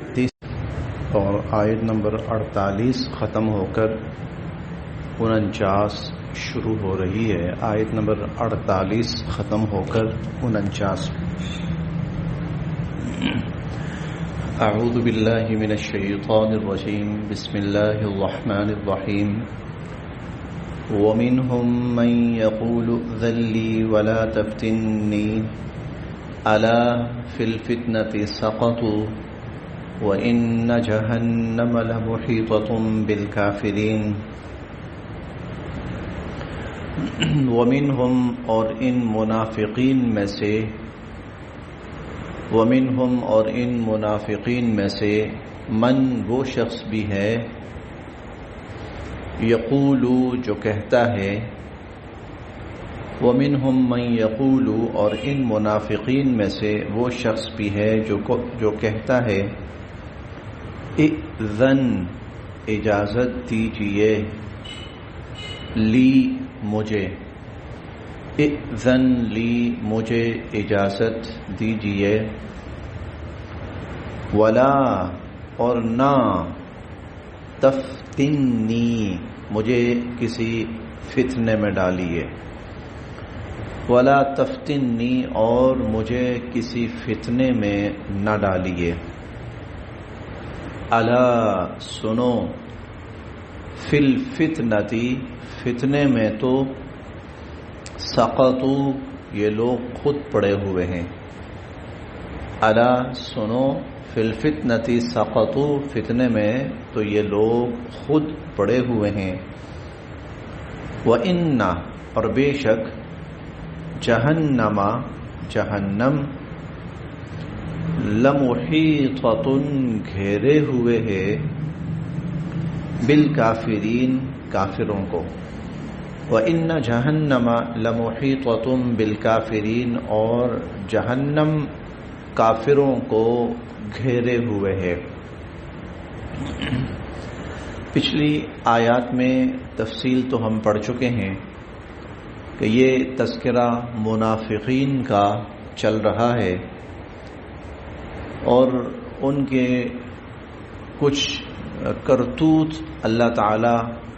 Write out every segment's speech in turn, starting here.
اور آیت نمبر 48 ختم ہو کر 49 شروع ہو رہی ہے. آیت نمبر 48 ختم ہو کر 49. اعوذ باللہ من الشیطان الرجیم. بسم اللہ الرحمن الرحیم. ومنهم من يقول ائذن لي ولا تفتني ألا في الفتنة سقطوا وَإِنَّ جَهَنَّمَ لَمُحِيطَةٌ بِالْكَافِرِينَ. وَمِنْهُمْ اور ان منافقین میں سے من وہ شخص بھی ہے یقول جو کہتا ہے. وَمِنْهُمْ مَنْ يَقُولُ اور ان منافقین میں سے وہ شخص بھی ہے جو کہتا ہے اذن اجازت دیجئے لی مجھے. اذن لی مجھے اجازت دیجئے. ولا اور نہ تفتنی مجھے کسی فتنے میں ڈالیے. ولا تفتنی اور مجھے کسی فتنے میں نہ ڈالیے. الا سنو فی الفتنتی فتنے میں تو سقطوا یہ لوگ خود پڑے ہوئے ہیں. الا سنو فی الفتنتی سقطوا فتنے میں تو یہ لوگ خود پڑے ہوئے ہیں. وَإِنَّ اور بے شک جہنم لمحیطۃ گھیرے ہوئے ہے بالکافرین کافروں کو. وَإِنَّ جَهَنَّمَ لَمُحِيطَةٌ بِالْكَافِرِينَ اور جہنم کافروں کو گھیرے ہوئے ہے. پچھلی آیات میں تفصیل تو ہم پڑھ چکے ہیں کہ یہ تذکرہ منافقین کا چل رہا ہے اور ان کے کچھ کرتوت اللہ تعالی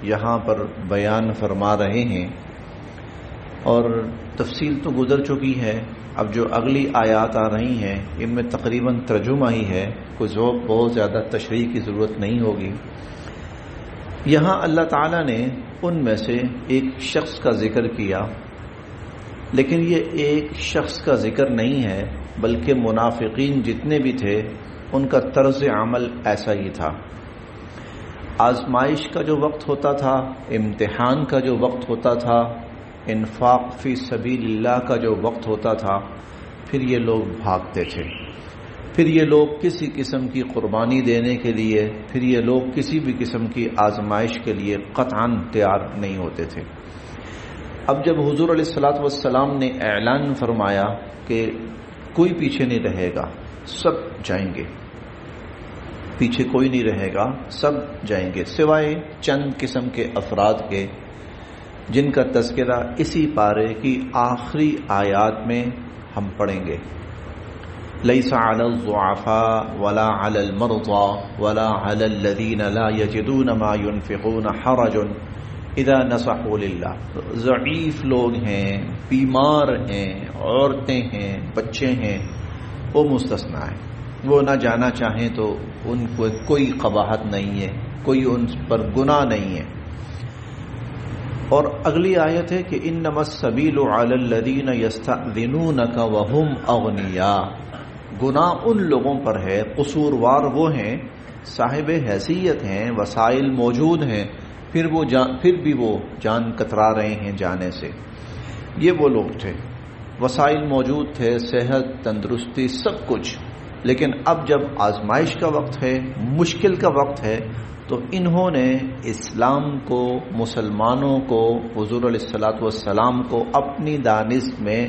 یہاں پر بیان فرما رہے ہیں اور تفصیل تو گزر چکی ہے. اب جو اگلی آیات آ رہی ہیں ان میں تقریباً ترجمہ ہی ہے, کوئی بہت زیادہ تشریح کی ضرورت نہیں ہوگی. یہاں اللہ تعالی نے ان میں سے ایک شخص کا ذکر کیا, لیکن یہ ایک شخص کا ذکر نہیں ہے بلکہ منافقین جتنے بھی تھے ان کا طرز عمل ایسا ہی تھا. آزمائش کا جو وقت ہوتا تھا, امتحان کا جو وقت ہوتا تھا, انفاق فی سبیل اللہ کا جو وقت ہوتا تھا, پھر یہ لوگ بھاگتے تھے. پھر یہ لوگ کسی قسم کی قربانی دینے کے لیے, پھر یہ لوگ کسی بھی قسم کی آزمائش کے لیے قطعاً تیار نہیں ہوتے تھے. اب جب حضور علیہ الصلوۃ والسلام نے اعلان فرمایا کہ کوئی پیچھے نہیں رہے گا, سب جائیں گے, پیچھے کوئی نہیں رہے گا, سب جائیں گے سوائے چند قسم کے افراد کے جن کا تذکرہ اسی پارے کی آخری آیات میں ہم پڑھیں گے. لیس علی الضعفاء ولا علی المرضى ولا علی الذین لا یجدون ما ينفقون حرج اذا نصحوا للہ. ضعیف لوگ ہیں, بیمار ہیں, عورتیں ہیں, بچے ہیں, وہ مستثنیٰ ہیں. وہ نہ جانا چاہیں تو ان کو کوئی قباحت نہیں ہے, کوئی ان پر گناہ نہیں ہے. اور اگلی آیت ہے کہ انما السبیل علی الذین یستأذنونک وهم اغنیاء. گناہ ان لوگوں پر ہے, قصوروار وہ ہیں, صاحب حیثیت ہیں, وسائل موجود ہیں, پھر بھی وہ جان کترا رہے ہیں جانے سے. یہ وہ لوگ تھے, وسائل موجود تھے, صحت, تندرستی, سب کچھ, لیکن اب جب آزمائش کا وقت ہے, مشکل کا وقت ہے, تو انہوں نے اسلام کو, مسلمانوں کو, حضور علیہ الصلوۃ والسلام کو اپنی دانست میں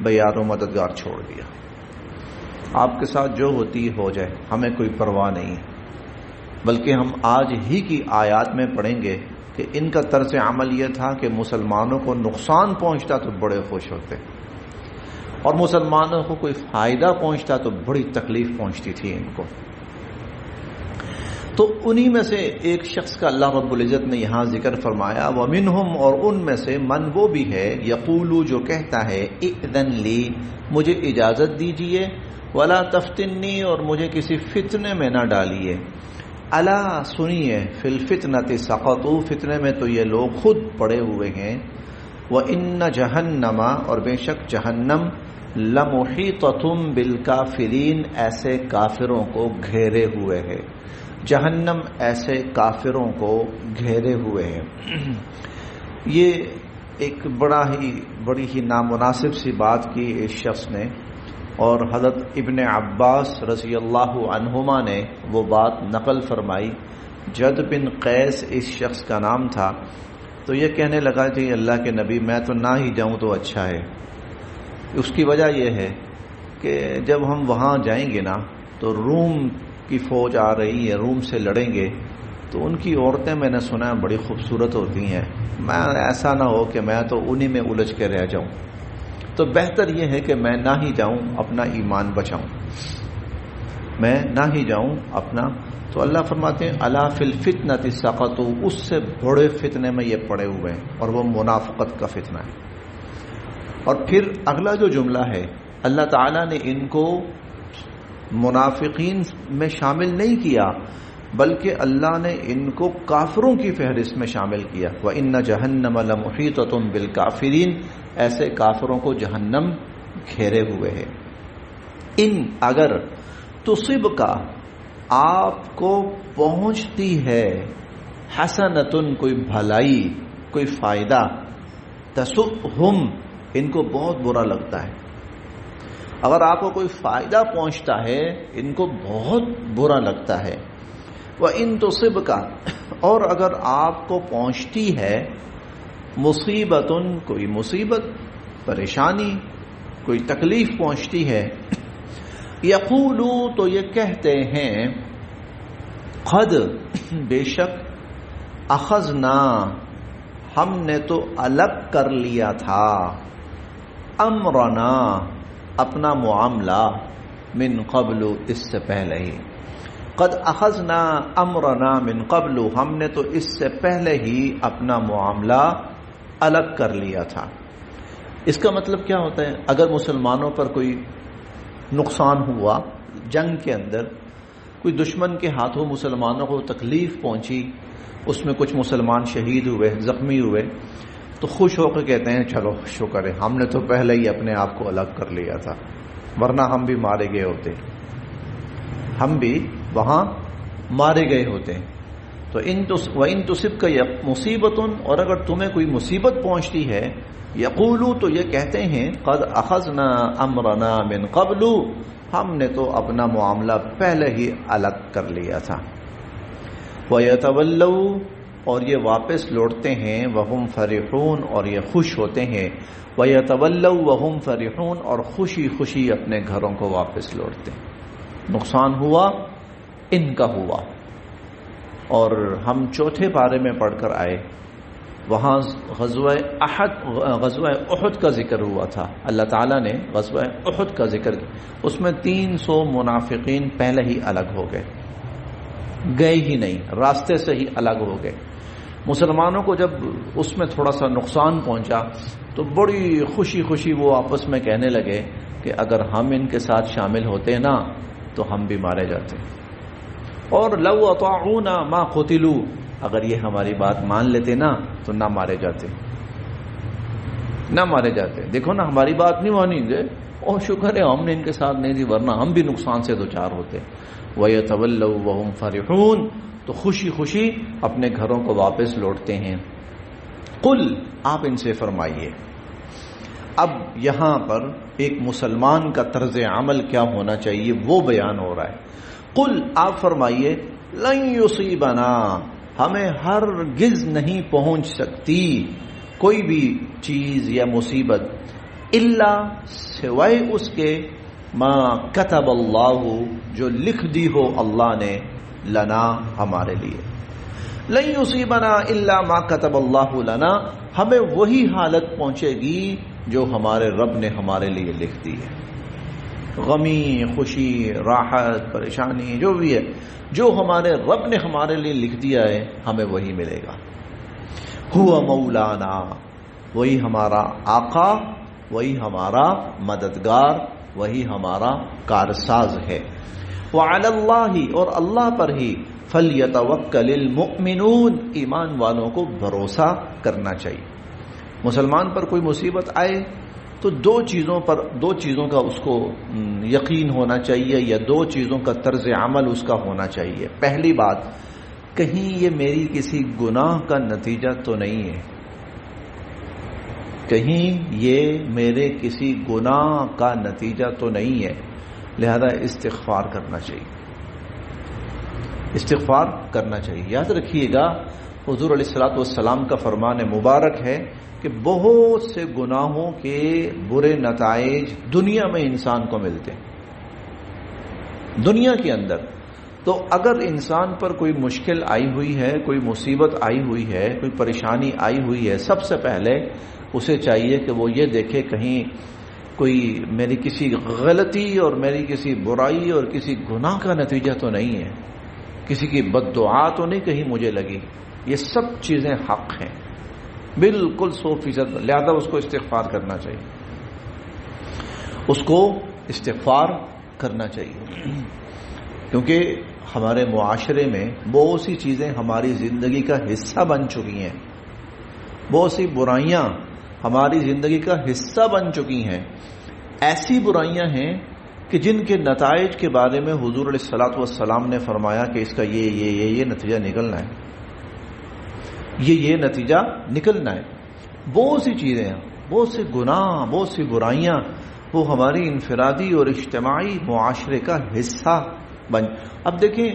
بیار و مددگار چھوڑ دیا. آپ کے ساتھ جو ہوتی ہو جائے, ہمیں کوئی پرواہ نہیں, بلکہ ہم آج ہی کی آیات میں پڑھیں گے کہ ان کا طرز عمل یہ تھا کہ مسلمانوں کو نقصان پہنچتا تو بڑے خوش ہوتے, اور مسلمانوں کو کوئی فائدہ پہنچتا تو بڑی تکلیف پہنچتی تھی ان کو. تو انہی میں سے ایک شخص کا اللہ رب العزت نے یہاں ذکر فرمایا وَمِنْهُمْ، اور ان میں سے من وہ بھی ہے یقول جو کہتا ہے اِذَنْ لِی مجھے اجازت دیجئے وَلَا تَفْتِنِّی اور مجھے کسی فتنے میں نہ ڈالیے الا سنیے فی الفتنۃ سقطوا فتنے میں تو یہ لوگ خود پڑے ہوئے ہیں وَإِنَّ جَهَنَّمَ اور بے شک جہنم لَمُحِيطَةٌ بِالْكَافِرِينَ ایسے کافروں کو گھیرے ہوئے ہے، جہنم ایسے کافروں کو گھیرے ہوئے ہے۔ یہ ایک بڑی ہی نامناسب سی بات کی اس شخص نے، اور حضرت ابن عباس رضی اللہ عنہما نے وہ بات نقل فرمائی۔ جد بن قیس اس شخص کا نام تھا، تو یہ کہنے لگا کہ اللہ کے نبی میں تو نہ ہی جاؤں تو اچھا ہے۔ اس کی وجہ یہ ہے کہ جب ہم وہاں جائیں گے نا تو روم کی فوج آ رہی ہے، روم سے لڑیں گے، تو ان کی عورتیں میں نے سنا بڑی خوبصورت ہوتی ہیں، میں ایسا نہ ہو کہ میں تو انہی میں الجھ کے رہ جاؤں، تو بہتر یہ ہے کہ میں نہ ہی جاؤں، اپنا ایمان بچاؤں، میں نہ ہی جاؤں اپنا۔ تو اللہ فرماتے ہیں الا فی الفتنۃ سقطوا، اس سے بڑے فتنے میں یہ پڑے ہوئے ہیں، اور وہ منافقت کا فتنہ ہے۔ اور پھر اگلا جو جملہ ہے، اللہ تعالیٰ نے ان کو منافقین میں شامل نہیں کیا، بلکہ اللہ نے ان کو کافروں کی فہرست میں شامل کیا۔ وَإِنَّ جَهَنَّمَ لَمُحِيطَةٌ بِالْكَافِرِينَ ایسے کافروں کو جہنم گھیرے ہوئے ہے۔ ان اگر تصب کا آپ کو پہنچتی ہے حسنتن کوئی بھلائی، کوئی فائدہ، تسؤہم ان کو بہت برا لگتا ہے۔ اگر آپ کو کوئی فائدہ پہنچتا ہے ان کو بہت برا لگتا ہے۔ وَإِن تُصِبْكَ اور اگر آپ کو پہنچتی ہے مصیبتن کوئی مصیبت، پریشانی، کوئی تکلیف پہنچتی ہے، یقولو تو یہ کہتے ہیں قد بے شک اخذنا ہم نے تو الگ کر لیا تھا امرنا اپنا معاملہ من قبل اس سے پہلے ہی، قد اخذنا امرنا من قبل ہم نے تو اس سے پہلے ہی اپنا معاملہ الگ کر لیا تھا۔ اس کا مطلب کیا ہوتا ہے؟ اگر مسلمانوں پر کوئی نقصان ہوا جنگ کے اندر، کوئی دشمن کے ہاتھوں مسلمانوں کو تکلیف پہنچی، اس میں کچھ مسلمان شہید ہوئے، زخمی ہوئے، تو خوش ہو کے کہتے ہیں چلو شکر ہے ہم نے تو پہلے ہی اپنے آپ کو الگ کر لیا تھا، ورنہ ہم بھی مارے گئے ہوتے، ہم بھی وہاں مارے گئے ہوتے۔ تو وَإِن تُصِبْكَ مُصِيبَةٌ اور اگر تمہیں کوئی مصیبت پہنچتی ہے، یقولو تو یہ کہتے ہیں قد اخذنا امرنا من قبل ہم نے تو اپنا معاملہ پہلے ہی الگ کر لیا تھا۔ وَيَتَوَلَّوْا اور یہ واپس لوٹتے ہیں، وَهُمْ فَرِحُونَ اور یہ خوش ہوتے ہیں، وَيَتَوَلَّوْا وَهُمْ فَرِحُونَ اور خوشی خوشی اپنے گھروں کو واپس لوٹتے ہیں۔ نقصان ہوا ان کا ہوا۔ اور ہم چوتھے پارے میں پڑھ کر آئے، وہاں غزوہ احد کا ذکر ہوا تھا، اللہ تعالیٰ نے غزوہ احد کا ذکر کیا، اس میں 300 منافقین پہلے ہی الگ ہو گئے ہی نہیں، راستے سے ہی الگ ہو گئے۔ مسلمانوں کو جب اس میں تھوڑا سا نقصان پہنچا تو بڑی خوشی خوشی وہ آپس میں کہنے لگے کہ اگر ہم ان کے ساتھ شامل ہوتے نا تو ہم بھی مارے جاتے، اور لو اطاعونا ما قتلوا اگر یہ ہماری بات مان لیتے نا تو نہ مارے جاتے۔ دیکھو نا ہماری بات نہیں مانیں گے، اور شکر ہے ہم نے ان کے ساتھ نہیں دی، ورنہ ہم بھی نقصان سے دوچار ہوتے۔ وَيَتَوَلَّوْا وَهُمْ فَرِحُونَ تو خوشی خوشی اپنے گھروں کو واپس لوٹتے ہیں۔ قل آپ ان سے فرمائیے، اب یہاں پر ایک مسلمان کا طرز عمل کیا ہونا چاہیے وہ بیان ہو رہا ہے۔ قل آپ فرمائیے لن یصیبنا ہمیں ہرگز نہیں پہنچ سکتی کوئی بھی چیز یا مصیبت، الا سوائے اس کے ما کتب اللہ جو لکھ دی ہو اللہ نے، لنا ہمارے لیے، لن یصیبنا الا ما کتب اللہ لنا ہمیں وہی حالت پہنچے گی جو ہمارے رب نے ہمارے لیے لکھ دی ہے۔ غمی، خوشی، راحت، پریشانی جو بھی ہے، جو ہمارے رب نے ہمارے لیے لکھ دیا ہے ہمیں وہی ملے گا. ہوا مولانا، وہی ہمارا آقا، وہی ہمارا مددگار، وہی ہمارا کارساز ہے. وعلی اللہ، اور اللہ پر ہی فلیتوکل المؤمنون، ایمان والوں کو بھروسہ کرنا چاہیے. مسلمان پر کوئی مصیبت آئے تو دو چیزوں کا اس کو یقین ہونا چاہیے، یا دو چیزوں کا طرز عمل اس کا ہونا چاہیے. پہلی بات، کہیں یہ میری کسی گناہ کا نتیجہ تو نہیں ہے، کہیں یہ میرے کسی گناہ کا نتیجہ تو نہیں ہے، لہذا استغفار کرنا چاہیے. استغفار کرنا چاہیے. یاد رکھیے گا حضور علیہ الصلوۃ والسلام کا فرمان مبارک ہے کہ بہت سے گناہوں کے برے نتائج دنیا میں انسان کو ملتے ہیں، دنیا کے اندر. تو اگر انسان پر کوئی مشکل آئی ہوئی ہے، کوئی مصیبت آئی ہوئی ہے، کوئی پریشانی آئی ہوئی ہے، سب سے پہلے اسے چاہیے کہ وہ یہ دیکھے کہیں کوئی میری کسی غلطی اور میری کسی برائی اور کسی گناہ کا نتیجہ تو نہیں ہے، کسی کی بد دعا تو نہیں کہیں مجھے لگی. یہ سب چیزیں حق ہیں بالکل 100%. لہذا اس کو استغفار کرنا چاہیے، اس کو استغفار کرنا چاہیے. کیونکہ ہمارے معاشرے میں بہت سی چیزیں ہماری زندگی کا حصہ بن چکی ہیں، بہت سی برائیاں ہماری زندگی کا حصہ بن چکی ہیں. ایسی برائیاں ہیں کہ جن کے نتائج کے بارے میں حضور علیہ الصلوۃ والسلام نے فرمایا کہ اس کا یہ نتیجہ نکلنا ہے، یہ نتیجہ نکلنا ہے. بہت سی چیزیں ہیں، بہت سے گناہ، بہت سی برائیاں وہ ہماری انفرادی اور اجتماعی معاشرے کا حصہ بن. اب دیکھیں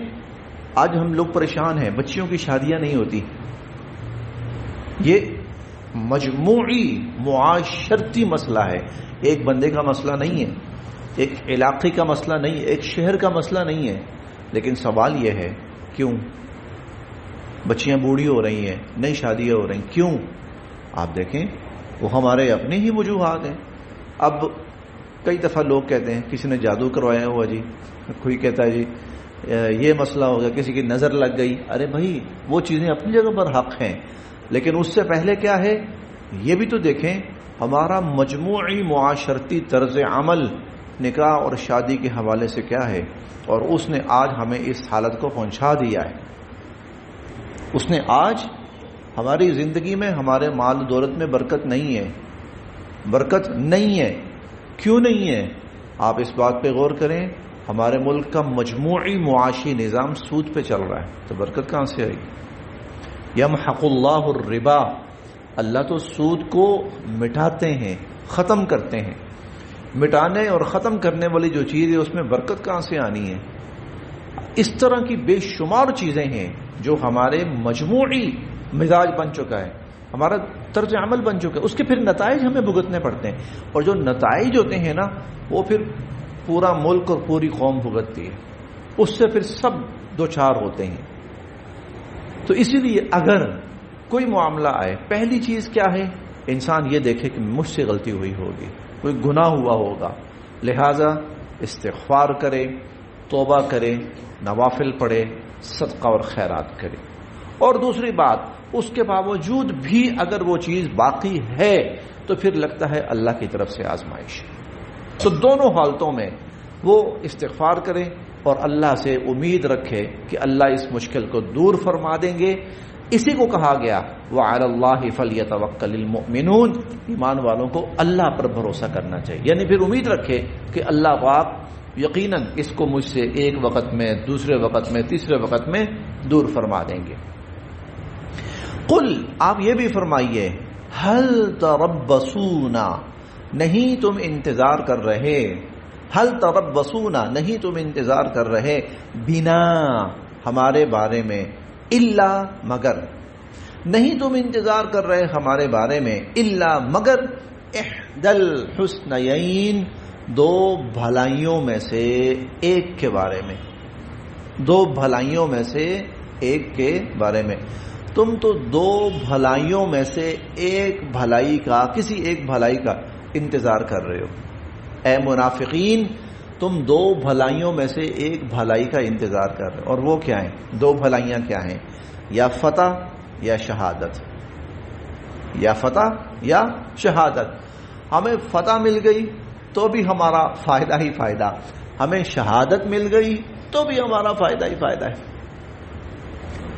آج ہم لوگ پریشان ہیں، بچیوں کی شادیاں نہیں ہوتی. یہ مجموعی معاشرتی مسئلہ ہے، ایک بندے کا مسئلہ نہیں ہے، ایک علاقے کا مسئلہ نہیں ہے، ایک شہر کا مسئلہ نہیں ہے. لیکن سوال یہ ہے کیوں بچیاں بوڑھی ہو رہی ہیں، نئی شادیاں ہو رہی ہیں؟ کیوں؟ آپ دیکھیں وہ ہمارے اپنے ہی وجوہات ہیں. اب کئی دفعہ لوگ کہتے ہیں کسی نے جادو کروایا ہوا جی، کوئی کہتا ہے جی یہ مسئلہ ہو گیا، کسی کی نظر لگ گئی. ارے بھائی وہ چیزیں اپنی جگہ پر حق ہیں، لیکن اس سے پہلے کیا ہے یہ بھی تو دیکھیں ہمارا مجموعی معاشرتی طرز عمل نکاح اور شادی کے حوالے سے کیا ہے، اور اس نے آج ہمیں اس حالت کو پہنچا دیا ہے. اس نے آج ہماری زندگی میں، ہمارے مال و دولت میں برکت نہیں ہے، برکت نہیں ہے. کیوں نہیں ہے؟ آپ اس بات پہ غور کریں، ہمارے ملک کا مجموعی معاشی نظام سود پہ چل رہا ہے، تو برکت کہاں سے آئی؟ یمحق اللہ الربا، اللہ تو سود کو مٹاتے ہیں، ختم کرتے ہیں. مٹانے اور ختم کرنے والی جو چیز ہے اس میں برکت کہاں سے آنی ہے؟ اس طرح کی بے شمار چیزیں ہیں جو ہمارے مجموعی مزاج بن چکا ہے، ہمارا طرز عمل بن چکا ہے. اس کے پھر نتائج ہمیں بھگتنے پڑتے ہیں، اور جو نتائج ہوتے ہیں نا وہ پھر پورا ملک اور پوری قوم بھگتتی ہے، اس سے پھر سب دوچار ہوتے ہیں. تو اسی لیے اگر کوئی معاملہ آئے، پہلی چیز کیا ہے؟ انسان یہ دیکھے کہ مجھ سے غلطی ہوئی ہوگی، کوئی گناہ ہوا ہوگا، لہذا استغفار کرے، توبہ کرے، نوافل پڑھے، صدقہ اور خیرات کرے. اور دوسری بات، اس کے باوجود بھی اگر وہ چیز باقی ہے تو پھر لگتا ہے اللہ کی طرف سے آزمائش. تو دونوں حالتوں میں وہ استغفار کرے اور اللہ سے امید رکھے کہ اللہ اس مشکل کو دور فرما دیں گے. اسی کو کہا گیا وَعَلَى اللَّهِ فَلْيَتَوَكَّلِ الْمُؤْمِنُونَ، ایمان والوں کو اللہ پر بھروسہ کرنا چاہیے. یعنی پھر امید رکھے کہ اللہ پاک یقیناً اس کو مجھ سے ایک وقت میں، دوسرے وقت میں، تیسرے وقت میں دور فرما دیں گے. قل، آپ یہ بھی فرمائیے، هل تربصون، نہیں تم انتظار کر رہے، هل تربصون، نہیں تم انتظار کر رہے، بنا، ہمارے بارے میں، الا، مگر، نہیں تم انتظار کر رہے ہمارے بارے میں، الا، مگر، احدى الحسنیین، دو بھلائیوں میں سے ایک کے بارے میں، دو بھلائیوں میں سے ایک کے بارے میں. تم تو دو بھلائیوں میں سے ایک بھلائی کا، کسی ایک بھلائی کا انتظار کر رہے ہو. اے منافقین، تم دو بھلائیوں میں سے ایک بھلائی کا انتظار کر رہے، اور وہ کیا ہیں؟ دو بھلائیاں کیا ہیں؟ یا فتح یا شہادت، یا فتح یا شہادت۔ ہمیں فتح مل گئی تو بھی ہمارا فائدہ ہی فائدہ، ہمیں شہادت مل گئی تو بھی ہمارا فائدہ ہی فائدہ ہے،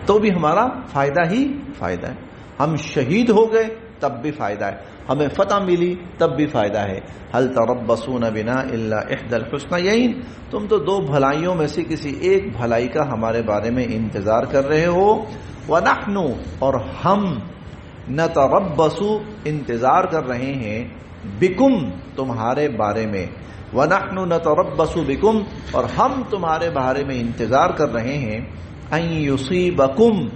تو بھی ہمارا فائدہ ہی فائدہ ہے۔ ہم شہید ہو گئے تب بھی فائدہ ہے، ہمیں فتح ملی تب بھی فائدہ ہے۔ هل تربصون بنا الا احدى الحسنيين، تم تو دو بھلائیوں میں سے کسی ایک بھلائی کا ہمارے بارے میں انتظار کر رہے ہو۔ ونحن، اور ہم، نتربص، انتظار کر رہے ہیں، بکم، تمہارے بارے میں، ونحن نتربص بکم، اور ہم تمہارے بارے میں انتظار کر رہے ہیں، ان یصیبکم،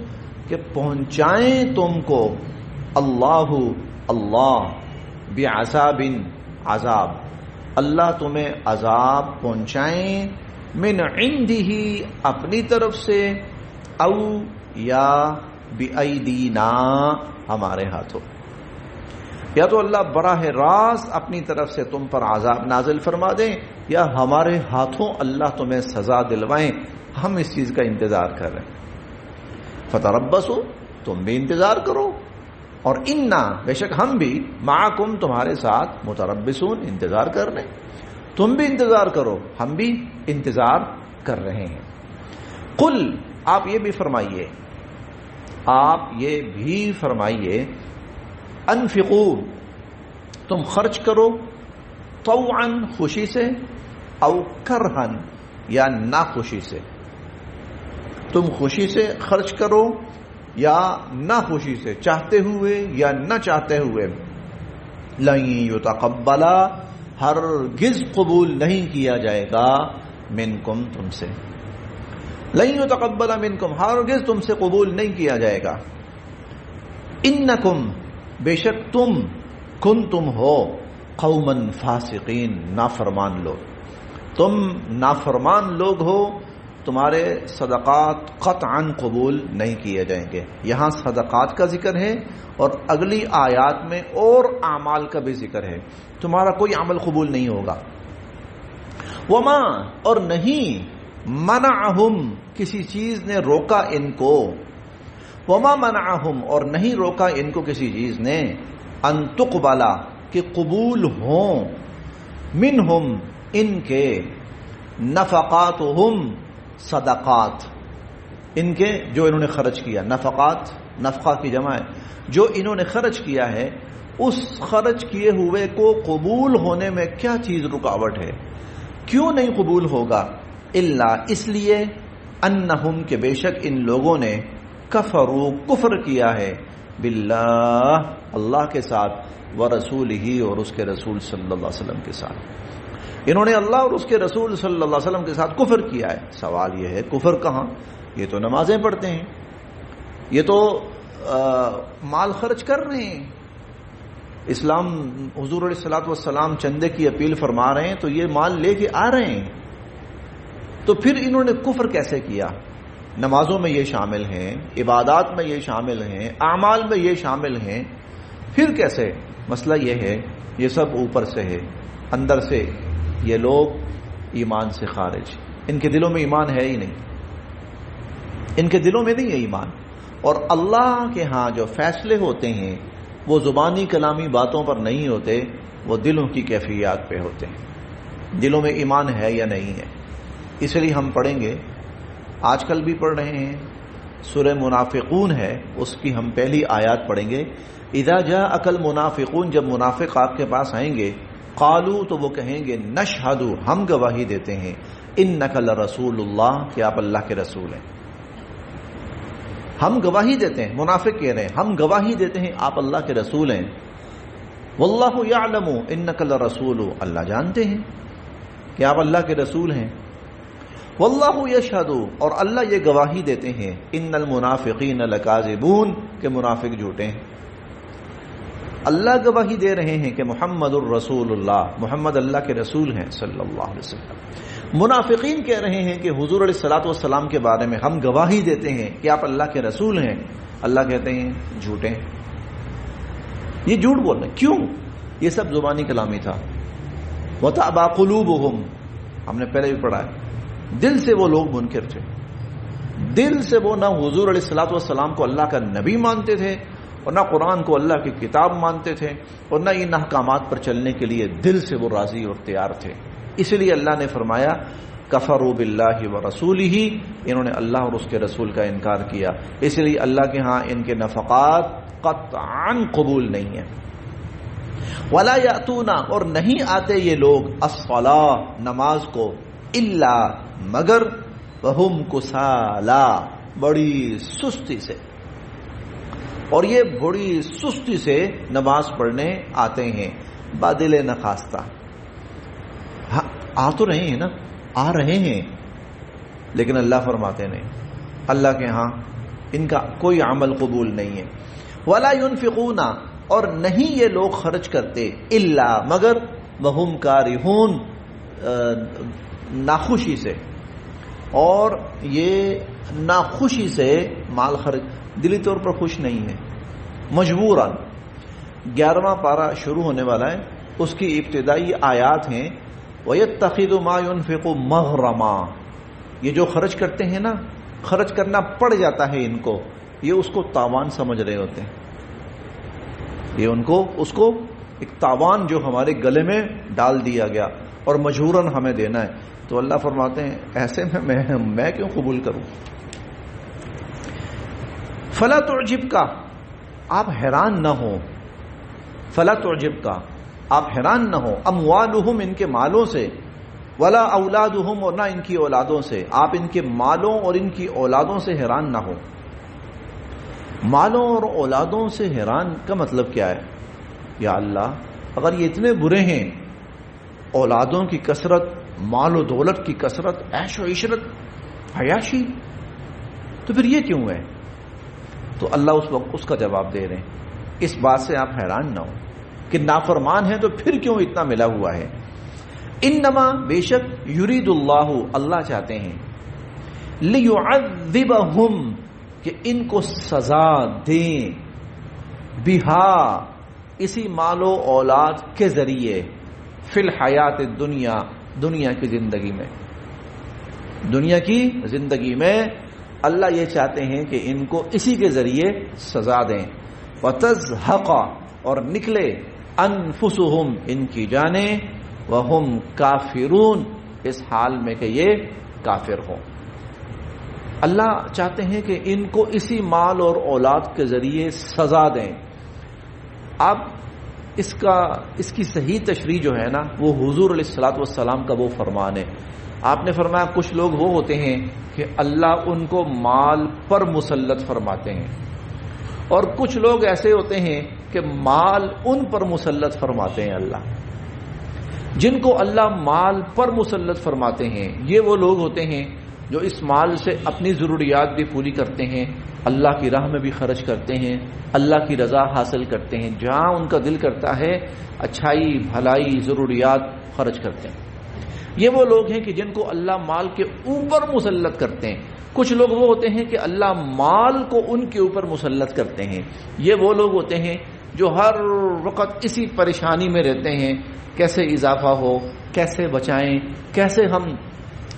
کہ پہنچائیں تم کو، اللہ بعذاب، عذاب، اللہ تمہیں عذاب پہنچائیں، من عنده، اپنی طرف سے، او یا بایدینا، ہمارے ہاتھوں، یا تو اللہ براہ راست اپنی طرف سے تم پر عذاب نازل فرما دیں، یا ہمارے ہاتھوں اللہ تمہیں سزا دلوائیں۔ ہم اس چیز کا انتظار کر رہے ہیں۔ فتربصوا، تم بھی انتظار کرو، اور انا، بے شک ہم بھی، معکم، تمہارے ساتھ، متربصون، انتظار کر رہے ہیں۔ تم بھی انتظار کرو، ہم بھی انتظار کر رہے ہیں۔ قل، آپ یہ بھی فرمائیے، آپ یہ بھی فرمائیے، انفقوا، تم خرچ کرو، طوعا، خوشی سے، او کرہن، یا ناخوشی سے، تم خوشی سے خرچ کرو یا نہ خوشی سے، چاہتے ہوئے یا نہ چاہتے ہوئے، لن یتقبل، ہرگز قبول نہیں کیا جائے گا، منکم، تم سے، لن یتقبل منکم، ہرگز تم سے قبول نہیں کیا جائے گا، انکم، بے شک تم، کنتم ہو، قوما فاسقین، نافرمان لوگ، تم نافرمان لوگ ہو، تمہارے صدقات قطعاً قبول نہیں کیے جائیں گے۔ یہاں صدقات کا ذکر ہے اور اگلی آیات میں اور اعمال کا بھی ذکر ہے، تمہارا کوئی عمل قبول نہیں ہوگا۔ وما، اور نہیں، منعہم، کسی چیز نے روکا ان کو، وما منعہم، اور نہیں روکا ان کو کسی چیز نے، ان تقبلا، کہ قبول ہوں، منہم، ان کے، نفقاتہم، صدقات، ان کے جو انہوں نے خرچ کیا، نفقات، نفقہ کی جمع ہے، جو انہوں نے خرچ کیا ہے، اس خرچ کیے ہوئے کو قبول ہونے میں کیا چیز رکاوٹ ہے؟ کیوں نہیں قبول ہوگا؟ الا، اس لیے، انہم، کہ بے شک ان لوگوں نے، کفروا، کفر کیا ہے، باللہ، اللہ کے ساتھ، ورسولہ، اور اس کے رسول صلی اللہ علیہ وسلم کے ساتھ، انہوں نے اللہ اور اس کے رسول صلی اللہ علیہ وسلم کے ساتھ کفر کیا ہے۔ سوال یہ ہے، کفر کہاں؟ یہ تو نمازیں پڑھتے ہیں، یہ تو مال خرچ کر رہے ہیں، اسلام، حضور علیہ الصلوۃ والسلام چندے کی اپیل فرما رہے ہیں تو یہ مال لے کے آ رہے ہیں، تو پھر انہوں نے کفر کیسے کیا؟ نمازوں میں یہ شامل ہیں، عبادات میں یہ شامل ہیں، اعمال میں یہ شامل ہیں، پھر کیسے؟ مسئلہ یہ ہے، یہ سب اوپر سے ہے، اندر سے یہ لوگ ایمان سے خارج، ان کے دلوں میں ایمان ہے ہی نہیں، ان کے دلوں میں نہیں ہے ایمان، اور اللہ کے ہاں جو فیصلے ہوتے ہیں وہ زبانی کلامی باتوں پر نہیں ہوتے، وہ دلوں کی کیفیات پہ ہوتے ہیں، دلوں میں ایمان ہے یا نہیں ہے۔ اس لیے ہم پڑھیں گے، آج کل بھی پڑھ رہے ہیں، سورہ منافقون ہے، اس کی ہم پہلی آیات پڑھیں گے، اذا جاءک المنافقون، جب منافق آپ کے پاس آئیں گے، قالو، تو وہ کہیں گے، نشہد، ہم گواہی دیتے ہیں، انک لرسول اللہ، کہ آپ اللہ کے رسول ہیں، ہم گواہی دیتے ہیں، منافق کہہ رہے ہیں ہم گواہی دیتے ہیں آپ اللہ کے رسول ہیں، واللہ یعلم انک لرسول، اللہ جانتے ہیں کہ آپ اللہ کے رسول ہیں، واللہ یشہد، اور اللہ یہ گواہی دیتے ہیں، ان المنافقین لکاذبون، کہ منافق جھوٹے ہیں، اللہ گواہی دے رہے ہیں کہ محمد الرسول اللہ، محمد اللہ کے رسول ہیں صلی اللہ علیہ وسلم، منافقین کہہ رہے ہیں کہ حضور علیہ الصلوۃ والسلام کے بارے میں ہم گواہی دیتے ہیں کہ آپ اللہ کے رسول ہیں، اللہ کہتے ہیں جھوٹے ہیں، یہ جھوٹ بول رہے ہیں، کیوں؟ یہ سب زبانی کلامی تھا، وَتَأْبَى قُلُوبُهُمْ، ہم نے پہلے بھی پڑھا ہے، دل سے وہ لوگ منکر تھے، دل سے وہ نہ حضور علیہ الصلوۃ والسلام کو اللہ کا نبی مانتے تھے اور نہ قرآن کو اللہ کی کتاب مانتے تھے اور نہ ان احکامات پر چلنے کے لیے دل سے وہ راضی اور تیار تھے. اس لیے اللہ نے فرمایا کفروا باللہ ورسولہ، انہوں نے اللہ اور اس کے رسول کا انکار کیا، اس لیے اللہ کے ہاں ان کے نفقات قطعاً قبول نہیں ہیں. ولا یاتون، اور نہیں آتے یہ لوگ الصلاۃ، نماز کو، الا مگر وہم کسالا، بڑی سستی سے، اور یہ بڑی سستی سے نماز پڑھنے آتے ہیں، بادل نخواستہ. آ تو رہے ہیں نا، آ رہے ہیں، لیکن اللہ فرماتے نہیں، اللہ کے ہاں ان کا کوئی عمل قبول نہیں ہے. ولا ينفقون، اور نہیں یہ لوگ خرچ کرتے، الا مگر وہم کارہون، ناخوشی سے، اور یہ ناخوشی سے مال خرچ، دلی طور پر خوش نہیں ہے، مجبوراً. 11واں پارہ شروع ہونے والا ہے، اس کی ابتدائی آیات ہیں وَيَتَّخِذُ مَا يُنْفِقُ مَغْرَمًا، یہ جو خرچ کرتے ہیں نا، خرچ کرنا پڑ جاتا ہے ان کو، یہ اس کو تاوان سمجھ رہے ہوتے ہیں، یہ ان کو اس کو ایک تاوان جو ہمارے گلے میں ڈال دیا گیا اور مجبوراً ہمیں دینا ہے. تو اللہ فرماتے ہیں ایسے میں کیوں قبول کروں. فلا تعجبک، آپ حیران نہ ہو، فلا تعجبک، آپ حیران نہ ہو، اموالہم، ان کے مالوں سے، ولا اولادہم، اور نہ ان کی اولادوں سے، آپ ان کے مالوں اور ان کی اولادوں سے حیران نہ ہو. مالوں اور اولادوں سے حیران کا مطلب کیا ہے؟ یا اللہ اگر یہ اتنے برے ہیں، اولادوں کی کثرت، مال و دولت کی کثرت، عیش و عشرت، عیاشی، تو پھر یہ کیوں ہے؟ تو اللہ اس وقت اس کا جواب دے رہے ہیں، اس بات سے آپ حیران نہ ہو کہ نافرمان ہے تو پھر کیوں اتنا ملا ہوا ہے. انما، بے شک، یرید اللہ، اللہ چاہتے ہیں، لیعذبہم، کہ ان کو سزا دیں، بہا، اسی مال و اولاد کے ذریعے، فی الحیات الدنیا، دنیا کی زندگی میں، دنیا کی زندگی میں اللہ یہ چاہتے ہیں کہ ان کو اسی کے ذریعے سزا دیں. وتزہق، اور نکلے، انفسہم، ان کی جانیں، وہم کافرون، اس حال میں کہ یہ کافر ہوں. اللہ چاہتے ہیں کہ ان کو اسی مال اور اولاد کے ذریعے سزا دیں. اب اس کی صحیح تشریح جو ہے نا، وہ حضور علیہ الصلوۃ والسلام کا وہ فرمان ہے. آپ نے فرمایا کچھ لوگ وہ ہوتے ہیں کہ اللہ ان کو مال پر مسلط فرماتے ہیں، اور کچھ لوگ ایسے ہوتے ہیں کہ مال ان پر مسلط فرماتے ہیں. اللہ جن کو اللہ مال پر مسلط فرماتے ہیں، یہ وہ لوگ ہوتے ہیں جو اس مال سے اپنی ضروریات بھی پوری کرتے ہیں، اللہ کی راہ میں بھی خرچ کرتے ہیں، اللہ کی رضا حاصل کرتے ہیں، جہاں ان کا دل کرتا ہے اچھائی، بھلائی، ضروریات خرچ کرتے ہیں. یہ وہ لوگ ہیں کہ جن کو اللہ مال کے اوپر مسلط کرتے ہیں. کچھ لوگ وہ ہوتے ہیں کہ اللہ مال کو ان کے اوپر مسلط کرتے ہیں. یہ وہ لوگ ہوتے ہیں جو ہر وقت اسی پریشانی میں رہتے ہیں، کیسے اضافہ ہو، کیسے بچائیں، کیسے ہم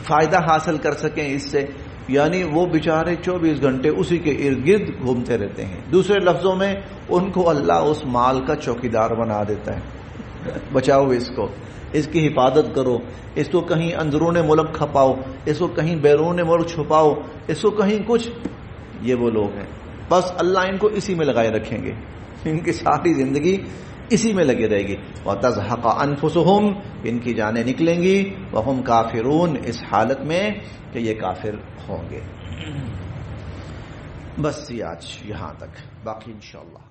فائدہ حاصل کر سکیں اس سے. یعنی وہ بیچارے 24 گھنٹے اسی کے ارد گرد گھومتے رہتے ہیں. دوسرے لفظوں میں ان کو اللہ اس مال کا چوکیدار بنا دیتا ہے. بچاؤ اس کو، اس کی حفاظت کرو، اس کو کہیں اندرون ملک کھپاؤ، اس کو کہیں بیرون ملک چھپاؤ، اس کو کہیں کچھ. یہ وہ لوگ ہیں، بس اللہ ان کو اسی میں لگائے رکھیں گے، ان کی ساری زندگی اسی میں لگی رہے گی. وَتَزْهَقَ أَنفُسُهُمْ، ان کی جانیں نکلیں گی، وَهُمْ کافرون، اس حالت میں کہ یہ کافر ہوں گے. بس یہ آج یہاں تک، باقی انشاءاللہ